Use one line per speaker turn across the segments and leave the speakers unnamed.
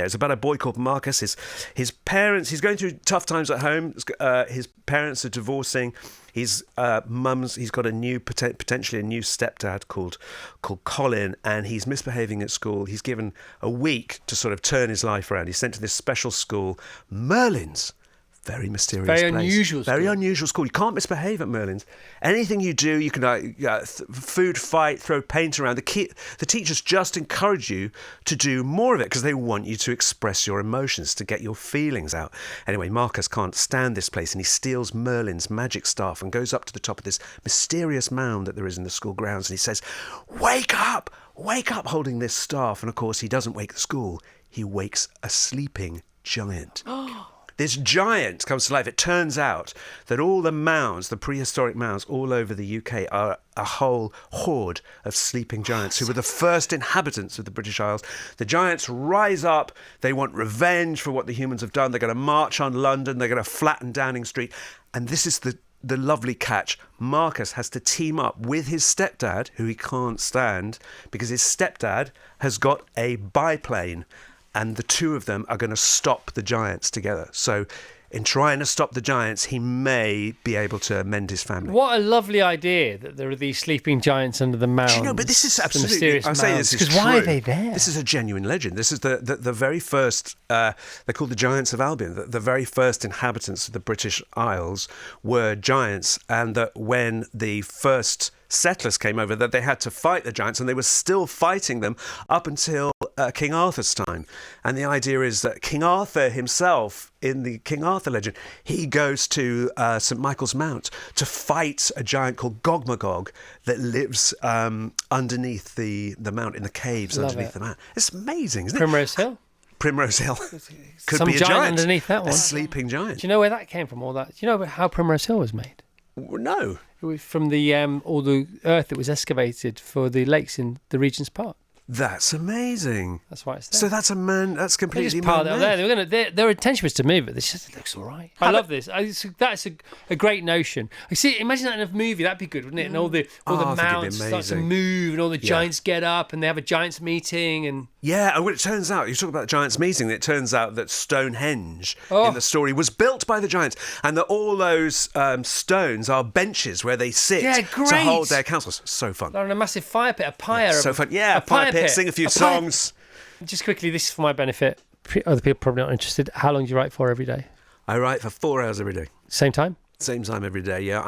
It's about a boy called Marcus. His parents, he's going through tough times at home. His parents are divorcing. He's got potentially a new stepdad called Colin, and he's misbehaving at school. He's given a week to sort of turn his life around. He's sent to this special school, Merlin's. Very mysterious place. Very unusual school. You can't misbehave at Merlin's. Anything you do, you can food fight, throw paint around. The teachers just encourage you to do more of it because they want you to express your emotions, to get your feelings out. Anyway, Marcus can't stand this place and he steals Merlin's magic staff and goes up to the top of this mysterious mound that there is in the school grounds and he says, wake up, holding this staff. And of course, he doesn't wake the school. He wakes a sleeping giant. This giant comes to life. It turns out that all the mounds, the prehistoric mounds all over the UK are a whole horde of sleeping giants who were the first inhabitants of the British Isles. The giants rise up. They want revenge for what the humans have done. They're going to march on London. They're going to flatten Downing Street. And this is the lovely catch. Marcus has to team up with his stepdad, who he can't stand, because his stepdad has got a biplane. And the two of them are going to stop the giants together. So in trying to stop the giants, he may be able to mend his family.
What a lovely idea that there are these sleeping giants under the mounds.
Do you know, but this is absolutely... I say this is true.
Because why are they there?
This is a genuine legend. This is the very first... they're called the Giants of Albion. The very first inhabitants of the British Isles were giants. And that when the first settlers came over, that they had to fight the giants, and they were still fighting them up until King Arthur's time. And the idea is that King Arthur himself, in the King Arthur legend, he goes to St Michael's Mount to fight a giant called Gogmagog that lives underneath the mount, in the caves underneath the mount. It's amazing, isn't it?
Primrose Hill.
Could
Some
be a giant
underneath that one.
A sleeping giant.
Do you know where that came from, all that? Do you know how Primrose Hill was made?
No.
It was from all the earth that was excavated for the lakes in the Regent's Park.
That's amazing.
That's why it's there.
So that's completely
man-made. Their intention was to move it. They said, it looks all right. I love this. That's a great notion. I see. Imagine that in a movie. That'd be good, wouldn't it? And all the mounds start to move, and all the giants get up, and they have a giants meeting. And
and when it turns out, you talk about the giants meeting, it turns out that Stonehenge in the story was built by the giants, and that all those stones are benches where they sit to hold their councils. So fun.
They're on a massive fire pit, a pyre.
So fun. Yeah, a pyre pit. Sing a few songs.
Just quickly, this is for my benefit. Other people probably not interested. How long do you write for every day?
I write for 4 hours every day.
Same time?
Same time every day, yeah.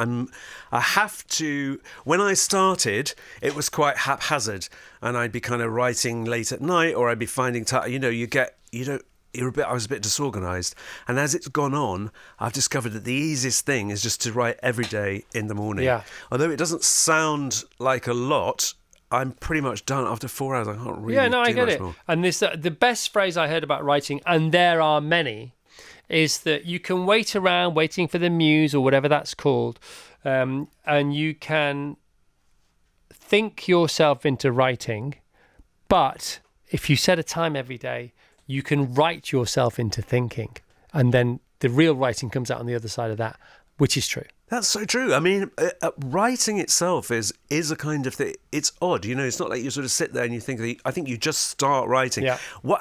I have to... When I started, it was quite haphazard, and I'd be kind of writing late at night, or I'd be finding time. I was a bit disorganised. And as it's gone on, I've discovered that the easiest thing is just to write every day in the morning.
Yeah.
Although it doesn't sound like a lot, I'm pretty much done after 4 hours. I can't really do
I get
much
it.
more.
And this the best phrase I heard about writing, and there are many, is that you can wait around waiting for the muse or whatever that's called, and you can think yourself into writing, but if you set a time every day, you can write yourself into thinking, and then the real writing comes out on the other side of that, which is true.
That's so true. I mean, writing itself is a kind of thing. It's odd, it's not like you sort of sit there and you think. I think you just start writing. Yeah. What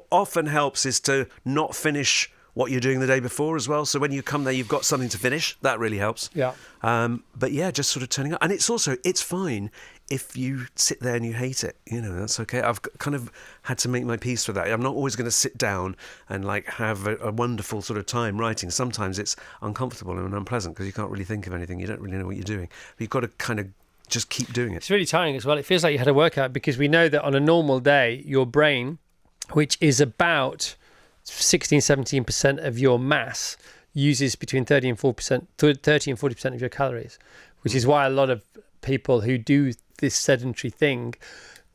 often helps is to not finish what you're doing the day before as well. So when you come there, you've got something to finish. That really helps.
Yeah.
But yeah, just sort of turning up. And it's fine if you sit there and you hate it. That's okay. I've kind of had to make my peace with that. I'm not always going to sit down and have a wonderful sort of time writing. Sometimes it's uncomfortable and unpleasant because you can't really think of anything. You don't really know what you're doing. But you've got to kind of just keep doing it.
It's really tiring as well. It feels like you had a workout, because we know that on a normal day, your brain, which is about 16-17% of your mass, uses between 30 and 40% of your calories, which is why a lot of people who do this sedentary thing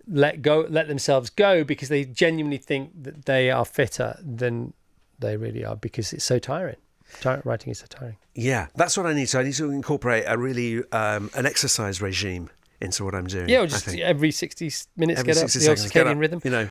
let themselves go, because they genuinely think that they are fitter than they really are, because it's so tiring. Writing is so tiring.
Yeah, that's what I need. So I need to incorporate a really an exercise regime into what I'm doing.
Yeah, or just every 60 minutes get up, the circadian rhythm.